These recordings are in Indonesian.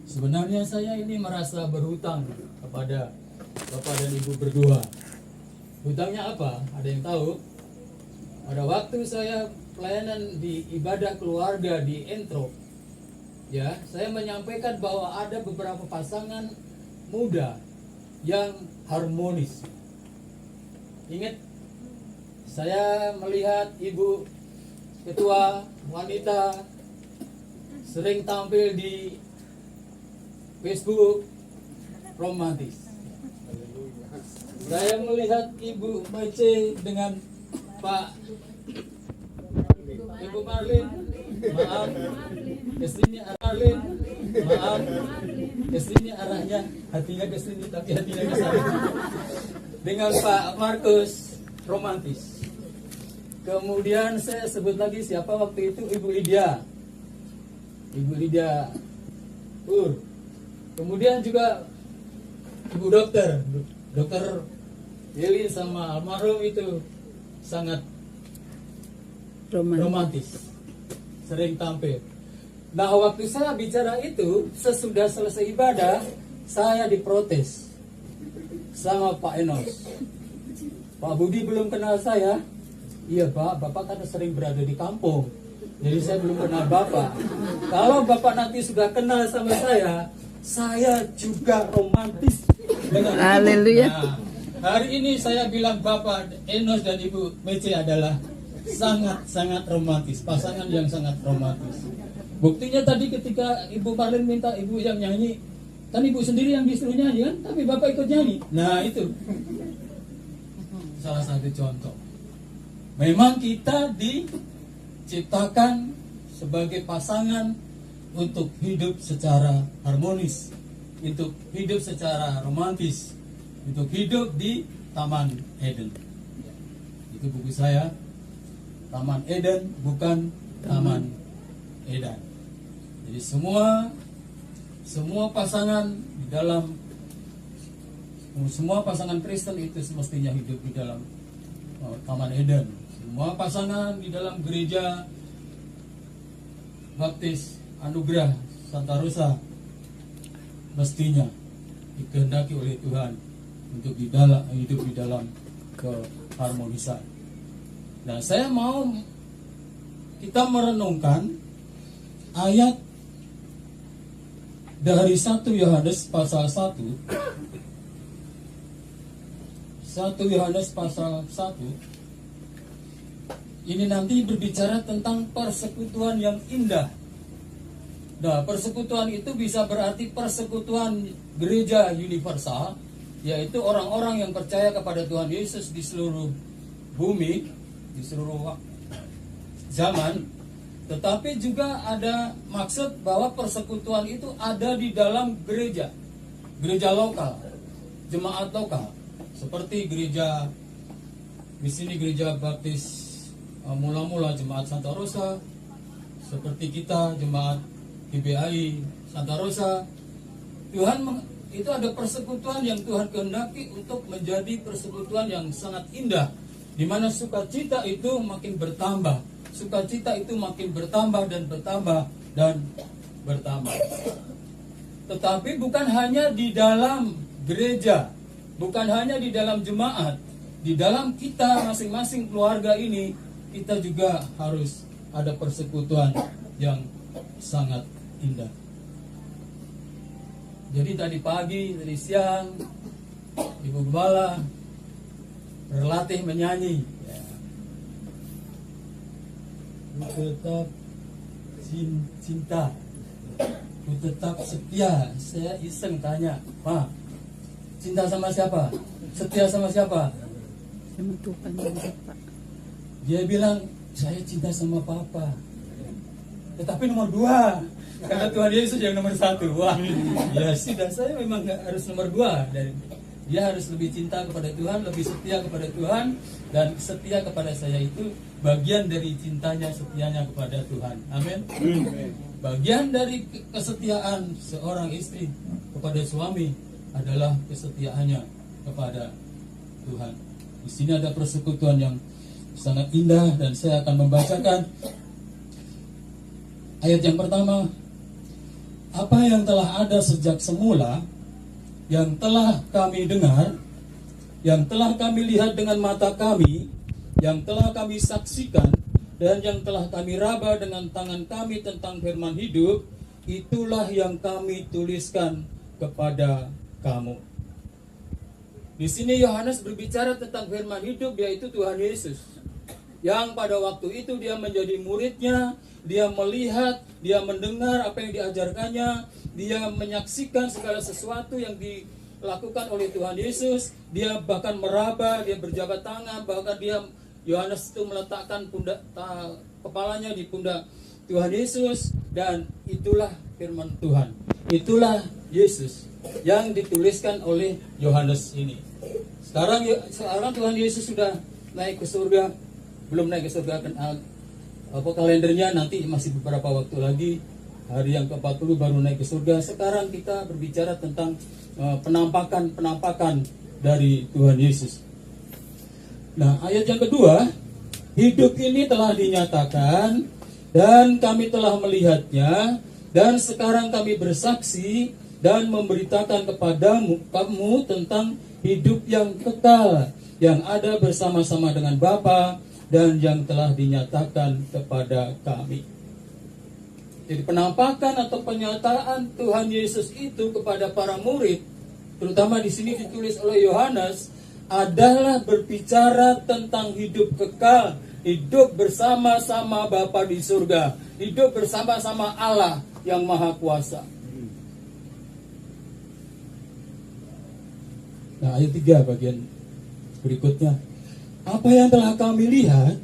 Sebenarnya saya ini merasa berhutang kepada Bapak dan Ibu berdua. Hutangnya apa? Ada yang tahu? Pada waktu saya pelayanan di ibadah keluarga di Entro, ya, saya menyampaikan bahwa ada beberapa pasangan muda yang harmonis. Ingat, saya melihat Ibu Ketua wanita sering tampil di Facebook romantis. Saya melihat Ibu Mace dengan Ibu Marlin, maaf, kesini Marlin, maaf, kesini arahnya, hatinya kesini tapi hatinya ke sana. Dengan Pak Markus romantis. Kemudian saya sebut lagi siapa waktu itu, Ibu Lydia Kemudian juga Ibu Dokter Yelin sama almarhum itu sangat romantis, sering tampil. Nah, waktu saya bicara itu, sesudah selesai ibadah, saya diprotes sama Pak Enos. Pak Budi belum kenal saya. Iya Pak, Bapak kan sering berada di kampung, jadi saya belum kenal Bapak. Kalau Bapak nanti sudah kenal sama saya juga romantis dengan Haleluya. Nah, hari ini saya bilang Bapak Enos dan Ibu Mece adalah sangat romantis, pasangan yang sangat romantis. Buktinya tadi ketika Ibu Marlin minta Ibu yang nyanyi, kan Ibu sendiri yang disuruh nyanyi kan, tapi Bapak ikut nyanyi. Nah itu salah satu contoh. Memang kita diciptakan sebagai pasangan untuk hidup secara harmonis, untuk hidup secara romantis, untuk hidup di Taman Eden. Itu buku saya, Taman Eden bukan Taman Edan. Jadi semua pasangan di dalam, semua pasangan Kristen itu semestinya hidup di dalam Taman Eden. Semua pasangan di dalam gereja Baptis Anugerah Santa Rosa mestinya dikehendaki oleh Tuhan untuk hidup di dalam keharmonisan. Nah, saya mau kita merenungkan ayat dari 1 Yohanes pasal 1. 1 Yohanes pasal 1 ini nanti berbicara tentang persekutuan yang indah. Nah, persekutuan itu bisa berarti persekutuan gereja universal, yaitu orang-orang yang percaya kepada Tuhan Yesus di seluruh bumi, di seluruh zaman. Tetapi juga ada maksud bahwa persekutuan itu ada di dalam gereja lokal, jemaat lokal, seperti gereja di sini, gereja Baptis mula-mula jemaat Santa Rosa, seperti kita jemaat GBI Santa Rosa. Tuhan itu ada persekutuan yang Tuhan kehendaki untuk menjadi persekutuan yang sangat indah, di mana sukacita itu makin bertambah, sukacita itu makin bertambah dan bertambah dan bertambah. Tetapi bukan hanya di dalam gereja, bukan hanya di dalam jemaat, di dalam kita masing-masing keluarga ini, kita juga harus ada persekutuan yang sangat indah. Jadi tadi pagi, tadi siang, Ibu Gembala berlatih menyanyi. Ya. Ku tetap cinta, ku tetap setia. Saya iseng tanya, Ma, cinta sama siapa? Setia sama siapa? Sama Tuhan dan Bapak. Dia bilang, saya cinta sama Papa. Tetapi nomor 2, karena Tuhan Yesus yang nomor 1. Wah, ya sudah, saya memang gak harus nomor 2. Dan dia harus lebih cinta kepada Tuhan, lebih setia kepada Tuhan, dan setia kepada saya itu bagian dari cintanya, setianya kepada Tuhan. Amin. Bagian dari kesetiaan seorang istri kepada suami adalah kesetiaannya kepada Tuhan. Di sini ada persekutuan yang sangat indah, dan saya akan membacakan ayat yang pertama. apa yang telah ada sejak semula, yang telah kami dengar, yang telah kami lihat dengan mata kami, yang telah kami saksikan, dan yang telah kami raba dengan tangan kami tentang firman hidup, itulah yang kami tuliskan kepada kamu. Di sini Yohanes berbicara tentang firman hidup, yaitu Tuhan Yesus, yang pada waktu itu dia menjadi muridnya, dia melihat, dia mendengar apa yang diajarkannya, dia menyaksikan segala sesuatu yang dilakukan oleh Tuhan Yesus, dia bahkan meraba, dia berjabat tangan, bahkan Yohanes itu meletakkan kepalanya di pundak Tuhan Yesus, dan itulah firman Tuhan. Itulah Yesus yang dituliskan oleh Yohanes ini. Sekarang Tuhan Yesus sudah naik ke surga, belum naik ke surga, kalendernya nanti masih beberapa waktu lagi, hari yang ke-40 baru naik ke surga. Sekarang kita berbicara tentang penampakan dari Tuhan Yesus. Nah, ayat yang kedua, hidup ini telah dinyatakan dan kami telah melihatnya, dan sekarang kami bersaksi dan memberitakan kamu tentang hidup yang kekal, yang ada bersama-sama dengan Bapa dan yang telah dinyatakan kepada kami. Jadi penampakan atau penyataan Tuhan Yesus itu kepada para murid, terutama di sini ditulis oleh Yohanes, adalah berbicara tentang hidup kekal, hidup bersama-sama Bapa di surga, hidup bersama-sama Allah yang Maha Kuasa. Nah, ayat 3 bagian berikutnya. Apa yang telah kami lihat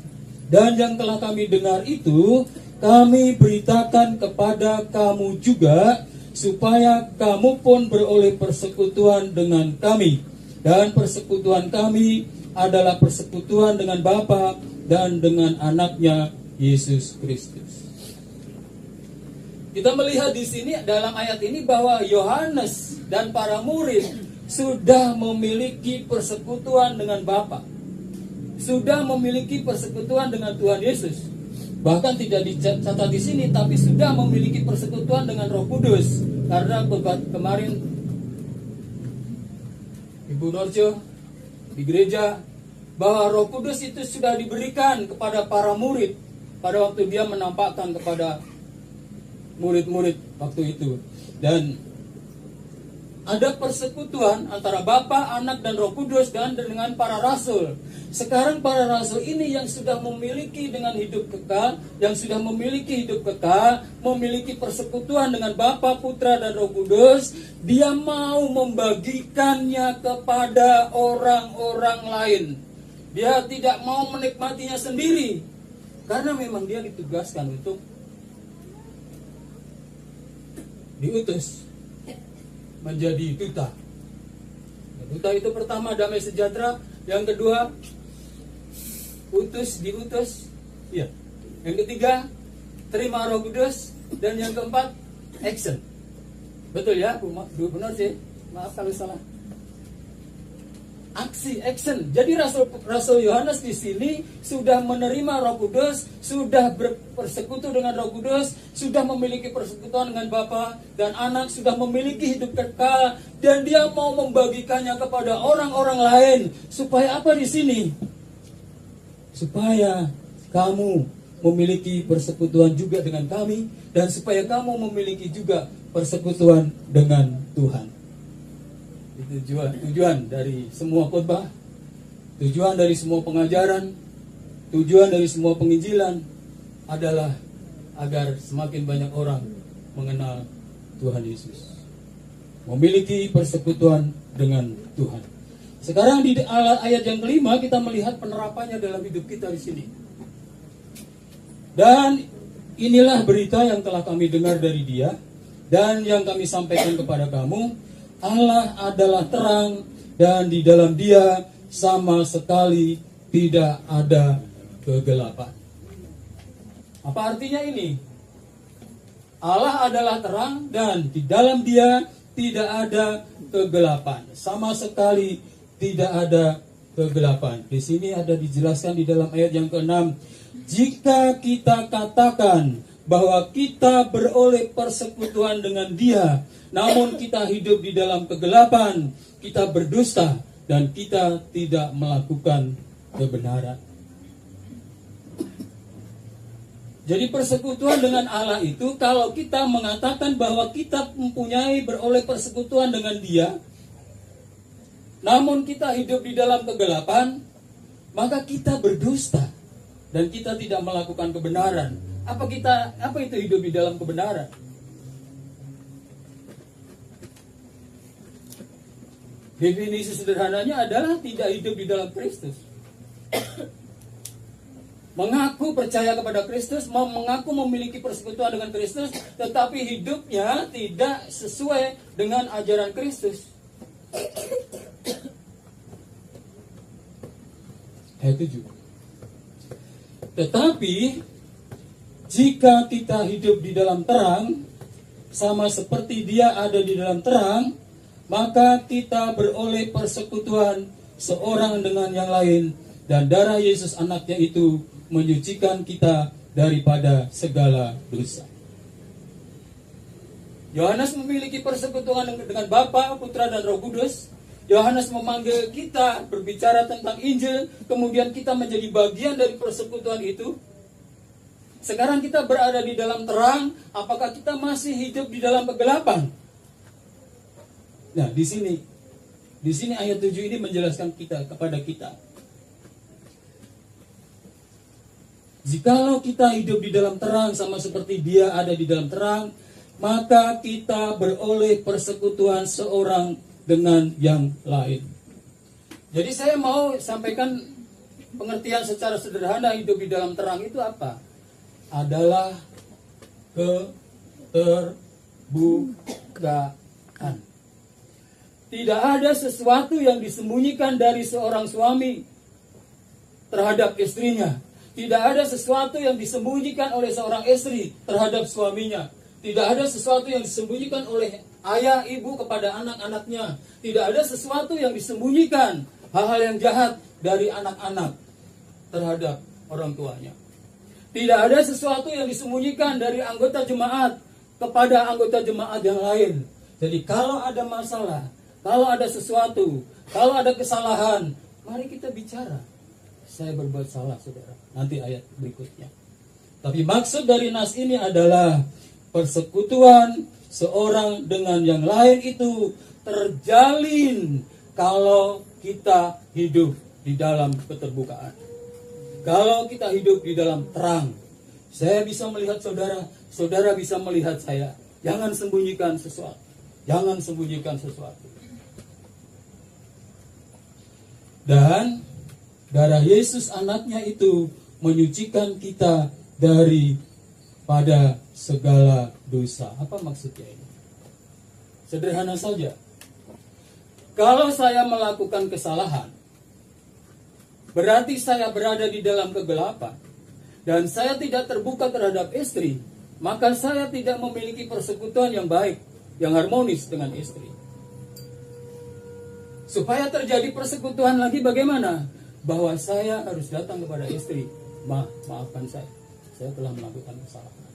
dan yang telah kami dengar itu, kami beritakan kepada kamu juga, supaya kamu pun beroleh persekutuan dengan kami. Dan persekutuan kami adalah persekutuan dengan Bapa dan dengan anaknya Yesus Kristus. Kita melihat di sini dalam ayat ini bahwa Yohanes dan para murid sudah memiliki persekutuan dengan Bapa, sudah memiliki persekutuan dengan Tuhan Yesus. Bahkan tidak dicatat di sini, tapi sudah memiliki persekutuan dengan Roh Kudus. Karena kemarin Ibu Norjo di gereja, bahwa Roh Kudus itu sudah diberikan kepada para murid pada waktu dia menampakkan kepada murid-murid waktu itu. Dan ada persekutuan antara Bapa, Anak, dan Roh Kudus dan dengan para rasul. Sekarang para rasul ini yang sudah memiliki dengan hidup kekal, yang sudah memiliki hidup kekal, memiliki persekutuan dengan Bapa, Putra, dan Roh Kudus, dia mau membagikannya kepada orang-orang lain. Dia tidak mau menikmatinya sendiri, karena memang dia ditugaskan untuk diutus menjadi duta. Duta itu pertama damai sejahtera, yang kedua diutus, ya. Yang ketiga terima Roh Kudus, dan yang keempat action. Betul ya, benar sih. Maaf kalau salah. Action. Jadi Rasul Yohanes di sini sudah menerima Roh Kudus, sudah bersekutu dengan Roh Kudus, sudah memiliki persekutuan dengan Bapa dan Anak, sudah memiliki hidup kekal, dan dia mau membagikannya kepada orang-orang lain. Supaya apa di sini? Supaya kamu memiliki persekutuan juga dengan kami, dan supaya kamu memiliki juga persekutuan dengan Tuhan. Itu tujuan dari semua khotbah, tujuan dari semua pengajaran, tujuan dari semua penginjilan adalah agar semakin banyak orang mengenal Tuhan Yesus, memiliki persekutuan dengan Tuhan. Sekarang di ayat yang kelima kita melihat penerapannya dalam hidup kita di sini. Dan inilah berita yang telah kami dengar dari Dia dan yang kami sampaikan kepada kamu. Allah adalah terang, dan di dalam Dia sama sekali tidak ada kegelapan. Apa artinya ini? Allah adalah terang, dan di dalam Dia tidak ada kegelapan. Sama sekali tidak ada kegelapan. Di sini ada dijelaskan di dalam ayat yang ke-6. Jika kita katakan bahwa kita beroleh persekutuan dengan Dia, namun kita hidup di dalam kegelapan, kita berdusta, dan kita tidak melakukan kebenaran. Jadi persekutuan dengan Allah itu, kalau kita mengatakan bahwa kita mempunyai beroleh persekutuan dengan Dia, namun kita hidup di dalam kegelapan, maka kita berdusta dan kita tidak melakukan kebenaran. Apa itu hidup di dalam kebenaran? Definisi sederhananya adalah tidak hidup di dalam Kristus. Mengaku percaya kepada Kristus, mengaku memiliki persekutuan dengan Kristus, tetapi hidupnya tidak sesuai dengan ajaran Kristus. Ayat 7. Tetapi jika kita hidup di dalam terang, sama seperti Dia ada di dalam terang, maka kita beroleh persekutuan seorang dengan yang lain, dan darah Yesus anaknya itu menyucikan kita daripada segala dosa. Yohanes memiliki persekutuan dengan Bapa, Putra, dan Roh Kudus. Yohanes memanggil kita berbicara tentang Injil, kemudian kita menjadi bagian dari persekutuan itu. Sekarang kita berada di dalam terang, apakah kita masih hidup di dalam kegelapan? Nah, di sini ayat 7 ini menjelaskan kepada kita. Jikalau kita hidup di dalam terang sama seperti Dia ada di dalam terang, maka kita beroleh persekutuan seorang dengan yang lain. Jadi saya mau sampaikan pengertian secara sederhana hidup di dalam terang itu apa? Adalah keterbukaan. Tidak ada sesuatu yang disembunyikan dari seorang suami terhadap istrinya. Tidak ada sesuatu yang disembunyikan oleh seorang istri terhadap suaminya. Tidak ada sesuatu yang disembunyikan oleh ayah, ibu kepada anak-anaknya. Tidak ada sesuatu yang disembunyikan, hal-hal yang jahat dari anak-anak terhadap orang tuanya. Tidak ada sesuatu yang disembunyikan dari anggota jemaat kepada anggota jemaat yang lain. Jadi kalau ada masalah, kalau ada sesuatu, kalau ada kesalahan, mari kita bicara. Saya berbuat salah, saudara. Nanti ayat berikutnya. Tapi maksud dari nas ini adalah persekutuan seorang dengan yang lain itu terjalin kalau kita hidup di dalam keterbukaan. Kalau kita hidup di dalam terang, saya bisa melihat saudara, saudara bisa melihat saya. Jangan sembunyikan sesuatu. Jangan sembunyikan sesuatu. Dan darah Yesus anaknya itu menyucikan kita daripada segala dosa. Apa maksudnya ini? Sederhana saja. Kalau saya melakukan kesalahan, berarti saya berada di dalam kegelapan, dan saya tidak terbuka terhadap istri, maka saya tidak memiliki persekutuan yang baik, yang harmonis dengan istri. Supaya terjadi persekutuan lagi bagaimana? Bahwa saya harus datang kepada istri. Maafkan saya telah melakukan kesalahan.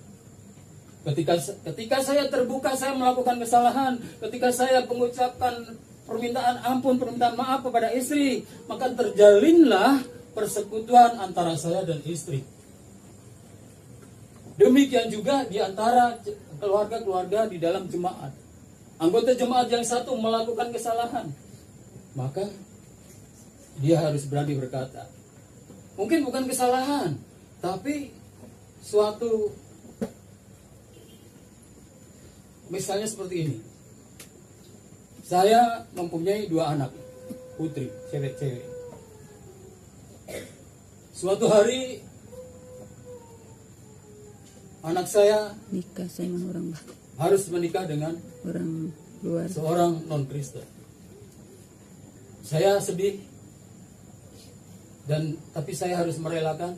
Ketika saya terbuka, saya melakukan kesalahan. Ketika saya mengucapkan permintaan ampun, permintaan maaf kepada istri, maka terjalinlah persekutuan antara saya dan istri. Demikian juga di antara keluarga-keluarga di dalam jemaat. Anggota jemaat yang satu melakukan kesalahan, maka dia harus berani berkata. Mungkin bukan kesalahan, tapi suatu, misalnya seperti ini. Saya mempunyai 2 anak, putri, cewek-cewek. Suatu hari, anak saya Nikah sama orang harus menikah dengan orang luar. seorang non-Kristen. Saya sedih, tapi saya harus merelakan.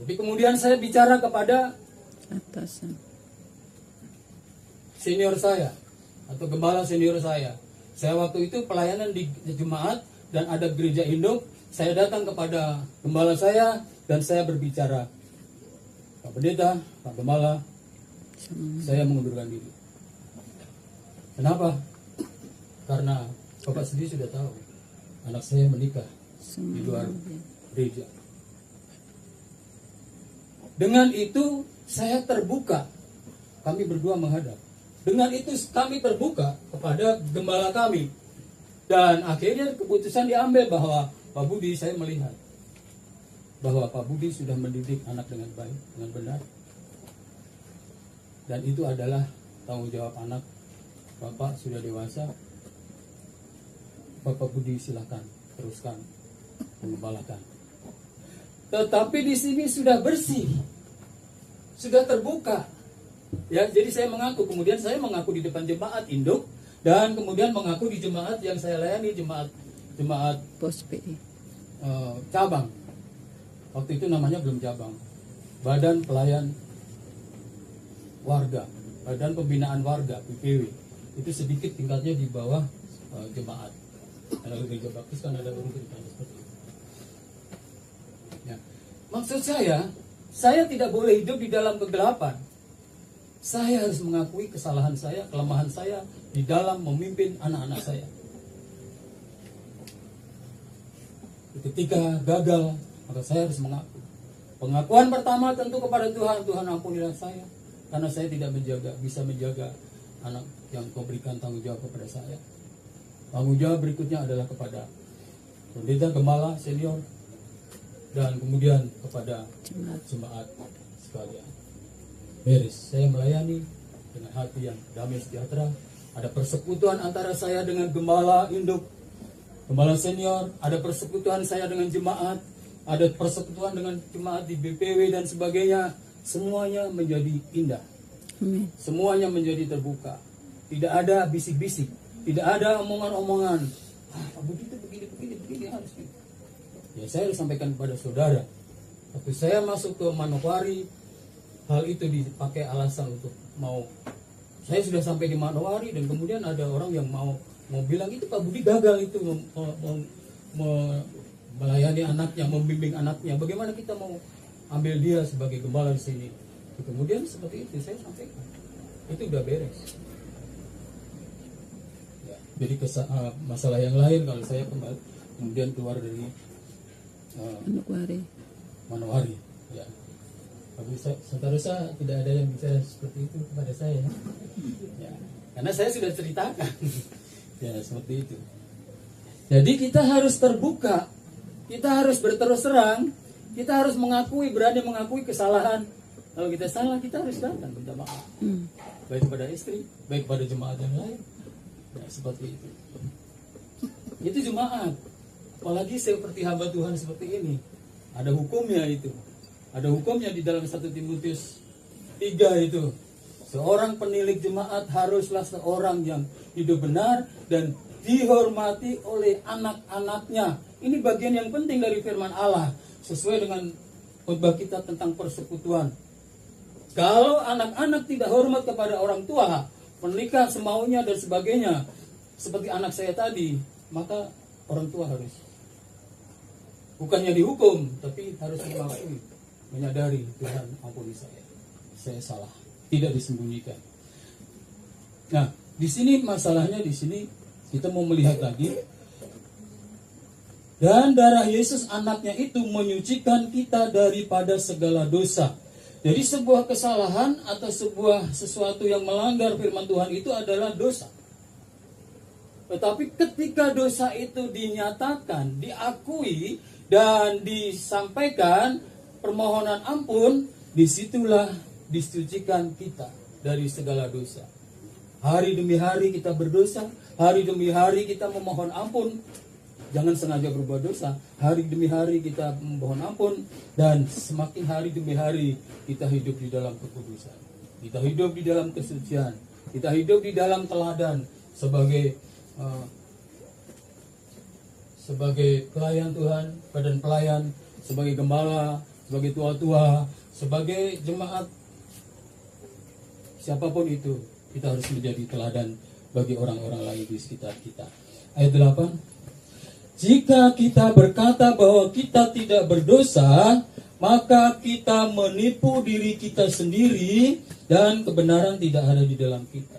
Tapi kemudian saya bicara kepada Atasan. senior saya, atau gembala senior saya. Saya waktu itu pelayanan di jemaat dan ada gereja induk. Saya datang kepada gembala saya dan saya berbicara Pak Pendeta, Pak Gembala, Sama. saya mengundurkan diri. Kenapa? Karena Bapak sendiri sudah tahu anak saya menikah Sama. di luar gereja. Dengan itu saya terbuka, kami berdua menghadap. Dengan itu kami terbuka kepada gembala kami. Dan akhirnya keputusan diambil bahwa Pak Budi, saya melihat bahwa Pak Budi sudah mendidik anak dengan baik, dengan benar. Dan itu adalah tanggung jawab anak. Bapak sudah dewasa, Bapak Budi silakan teruskan mengembalakan. Tetapi di sini sudah bersih, sudah terbuka. Ya, jadi saya mengaku, kemudian saya mengaku di depan jemaat induk dan kemudian mengaku di jemaat yang saya layani, jemaat Pos PI. cabang. Waktu itu namanya belum cabang. Badan Pelayan Warga, Badan Pembinaan Warga (BPW). Itu sedikit tingkatnya di bawah jemaat. Karena gereja baptis kan ada urutan seperti itu. Ya. Maksud saya tidak boleh hidup di dalam kegelapan. Saya harus mengakui kesalahan saya, kelemahan saya di dalam memimpin anak-anak saya. Ketika gagal, maka saya harus mengaku. Pengakuan pertama tentu kepada Tuhan, Tuhan ampunilah saya, karena saya tidak bisa menjaga anak yang Kau berikan tanggung jawab kepada saya. Tanggung jawab berikutnya adalah kepada pendeta gembala senior dan kemudian kepada jemaat sekalian. Beres, saya melayani dengan hati yang damai sejahtera. Ada persekutuan antara saya dengan gembala induk, gembala senior, ada persekutuan saya dengan jemaat, ada persekutuan dengan jemaat di BPW dan sebagainya. Semuanya menjadi indah. Amin. Semuanya menjadi terbuka. Tidak ada bisik-bisik, tidak ada omongan-omongan. Pak Budi itu begini harus gitu. Ya, saya harus sampaikan kepada saudara. Waktu saya masuk ke Manokwari, hal itu dipakai alasan untuk mau. Saya sudah sampai di Manokwari dan kemudian ada orang yang mau bilang itu Pak Budi gagal itu melayani anaknya, membimbing anaknya. Bagaimana kita mau ambil dia sebagai gembala di sini? Kemudian seperti itu saya sampaikan. Itu udah beres. Ya, jadi masalah yang lain kalau saya kemudian keluar dari Manokwari. Ya. Tapi saudara tidak ada yang bisa seperti itu kepada saya. Ya. Karena saya sudah ceritakan. Ya, seperti itu. Jadi kita harus terbuka. Kita harus berterus terang. Kita harus berani mengakui kesalahan. Kalau kita salah, kita harus datang minta maaf. Baik kepada istri, baik kepada jemaat yang lain. Ya, seperti itu. Itu jemaat. Apalagi seperti hamba Tuhan seperti ini. Ada hukumnya itu. Ada hukumnya di dalam 1 Timotius 3 itu. Seorang penilik jemaat haruslah seorang yang hidup benar dan dihormati oleh anak-anaknya. Ini bagian yang penting dari firman Allah. Sesuai dengan khotbah kita tentang persekutuan. Kalau anak-anak tidak hormat kepada orang tua, menikah semaunya dan sebagainya, seperti anak saya tadi, maka orang tua harus bukannya dihukum, tapi harus mengakui, menyadari Tuhan ampuni saya salah, tidak disembunyikan. Nah, di sini masalahnya di sini kita mau melihat lagi. Dan darah Yesus anaknya itu menyucikan kita daripada segala dosa. Jadi sebuah kesalahan atau sesuatu yang melanggar firman Tuhan itu adalah dosa. Tetapi ketika dosa itu dinyatakan, diakui, dan disampaikan permohonan ampun, disitulah disucikan kita dari segala dosa. Hari demi hari kita berdosa, hari demi hari kita memohon ampun. Jangan sengaja berbuat dosa. Hari demi hari kita memohon ampun. Dan semakin hari demi hari kita hidup di dalam kekudusan. Kita hidup di dalam kesucian. Kita hidup di dalam teladan sebagai pelayan Tuhan, badan pelayan, sebagai gembala, sebagai tua-tua, sebagai jemaat. Siapapun itu, kita harus menjadi teladan bagi orang-orang lain di sekitar kita. Ayat 8. Jika kita berkata bahwa kita tidak berdosa, maka kita menipu diri kita sendiri dan kebenaran tidak ada di dalam kita.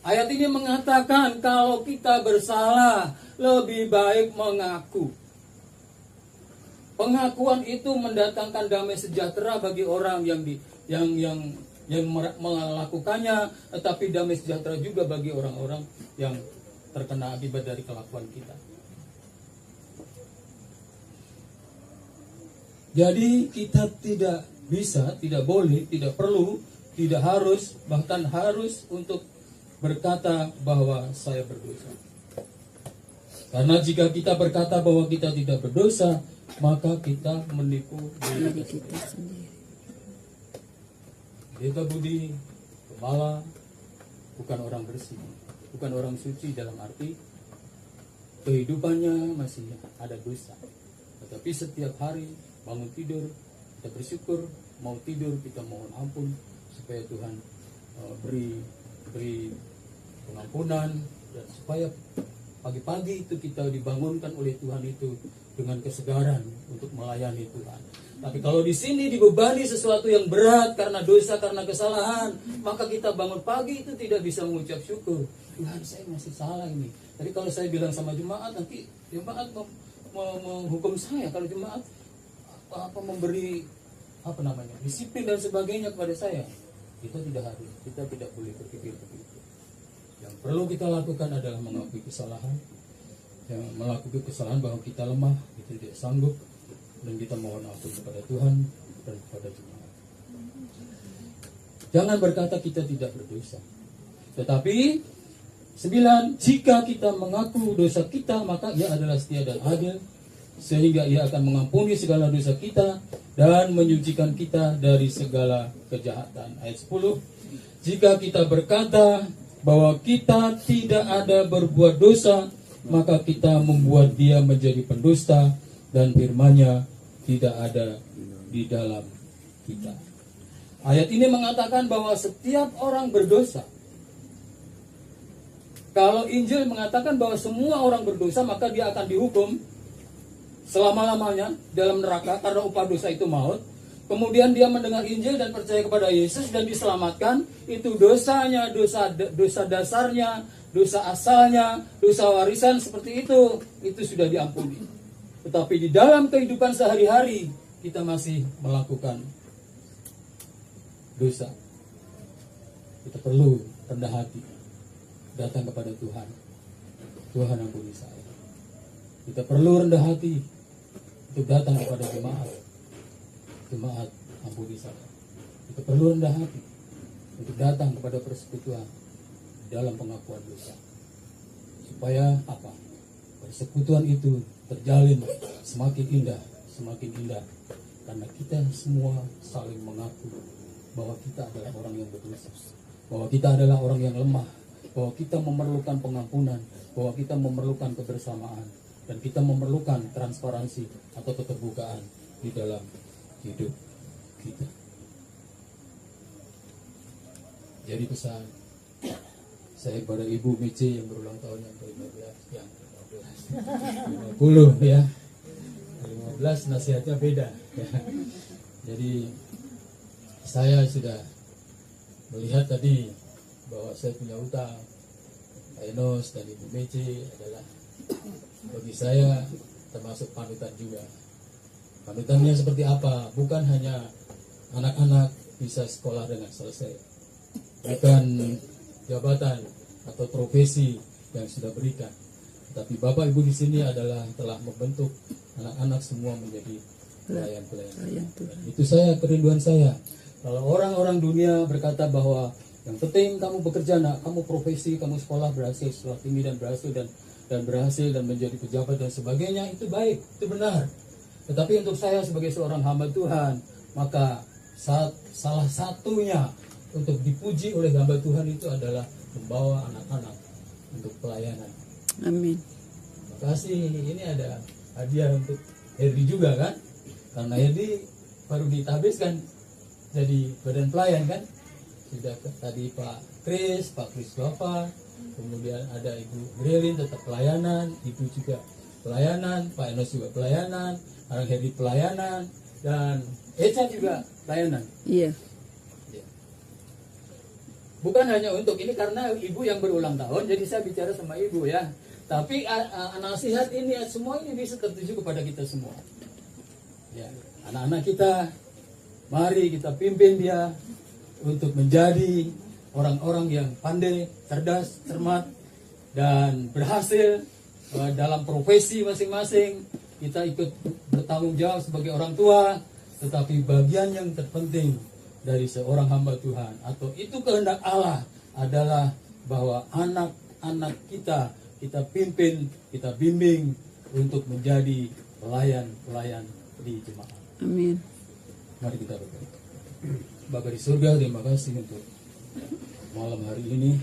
Ayat ini mengatakan kalau kita bersalah lebih baik mengaku. Pengakuan itu mendatangkan damai sejahtera bagi orang yang melakukannya, tetapi damai sejahtera juga bagi orang-orang yang terkena akibat dari kelakuan kita. Jadi kita tidak bisa, tidak boleh, tidak perlu, tidak harus, bahkan harus untuk berkata bahwa saya berdosa. Karena jika kita berkata bahwa kita tidak berdosa, maka kita menipu diri kita sendiri. Kita Budi, Kepala, bukan orang bersih, bukan orang suci dalam arti kehidupannya masih ada dosa. Tetapi setiap hari bangun tidur, kita bersyukur, mau tidur kita mohon ampun supaya Tuhan beri pengampunan, dan supaya pagi-pagi itu kita dibangunkan oleh Tuhan itu dengan kesegaran untuk melayani Tuhan. Tapi kalau di sini dibebani sesuatu yang berat karena dosa, karena kesalahan, maka kita bangun pagi itu tidak bisa mengucap syukur. Tuhan, saya masih salah ini. Jadi kalau saya bilang sama jemaat, nanti jemaat menghukum saya. Kalau jemaat memberi disiplin dan sebagainya kepada saya, kita tidak harus, kita tidak boleh berpikir begitu. Yang perlu kita lakukan adalah mengakui kesalahan, yang melakukan kesalahan bahwa kita lemah, kita tidak sanggup, dan kita mohon ampun kepada Tuhan dan kepada jemaat. Jangan berkata kita tidak berdosa. Tetapi 9, jika kita mengaku dosa kita, maka Ia adalah setia dan adil, sehingga Ia akan mengampuni segala dosa kita dan menyucikan kita dari segala kejahatan. Ayat 10, jika kita berkata bahwa kita tidak ada berbuat dosa, maka kita membuat Dia menjadi pendusta dan firman-Nya tidak ada di dalam kita. Ayat ini mengatakan bahwa setiap orang berdosa. Kalau Injil mengatakan bahwa semua orang berdosa, maka dia akan dihukum selama-lamanya dalam neraka karena upah dosa itu maut. Kemudian dia mendengar Injil dan percaya kepada Yesus dan diselamatkan. Itu dosanya, dosa dasarnya, dosa asalnya, dosa warisan seperti itu sudah diampuni. Tetapi di dalam kehidupan sehari-hari kita masih melakukan dosa. Kita perlu rendah hati, datang kepada Tuhan. Tuhan ampuni saya. Kita perlu rendah hati untuk datang kepada jemaat. Jemaat, ampuni saya. Kita perlu rendah hati untuk datang kepada persekutuan dalam pengakuan dosa. Supaya apa? Persekutuan itu terjalin semakin indah. Karena kita semua saling mengaku bahwa kita adalah orang yang berdosa, bahwa kita adalah orang yang lemah, bahwa kita memerlukan pengampunan, bahwa kita memerlukan kebersamaan, dan kita memerlukan transparansi atau keterbukaan di dalam hidup kita. Jadi pesan saya kepada Ibu Mici yang berulang tahun yang ke-15, yang ke-15, 50 ya, 15 nasihatnya beda ya. Jadi saya sudah melihat tadi bahwa saya punya utang. Pak Enos dan Ibu Mici adalah bagi saya termasuk panutan juga. Panutannya seperti apa? Bukan hanya anak-anak bisa sekolah dengan selesai, bukan jabatan atau profesi yang sudah berikan, tapi Bapak Ibu di sini adalah telah membentuk anak-anak semua menjadi pelayan-pelayan. Itu saya, kerinduan saya. Kalau orang-orang dunia berkata bahwa yang penting kamu bekerja nak, kamu profesi, kamu sekolah berhasil, sekolah tinggi dan berhasil dan menjadi pejabat dan sebagainya, itu baik, itu benar. Tetapi untuk saya sebagai seorang hamba Tuhan, maka salah satunya untuk dipuji oleh hamba Tuhan itu adalah membawa anak-anak untuk pelayanan. Amin. Terima kasih. Ini ada hadiah untuk Herdi juga kan? Karena Herdi baru ditabiskan jadi badan pelayan kan? Sudah tadi Pak Christopher, kemudian ada Ibu Grilin tetap pelayanan, Ibu juga pelayanan, Pak Enos juga pelayanan, orang Herdi pelayanan, dan Eca juga layanan. Iya. Bukan hanya untuk ini karena ibu yang berulang tahun, jadi saya bicara sama ibu ya. Tapi nasihat ini semua ini bisa tertuju kepada kita semua. Ya, anak-anak kita, mari kita pimpin dia untuk menjadi orang-orang yang pandai, cerdas, cermat, dan berhasil dalam profesi masing-masing. Kita ikut bertanggung jawab sebagai orang tua, tetapi bagian yang terpenting dari seorang hamba Tuhan atau itu kehendak Allah adalah bahwa anak-anak kita pimpin, kita bimbing untuk menjadi pelayan-pelayan di jemaat. Amin. Mari kita berdoa. Bapa di surga, terima kasih untuk malam hari ini.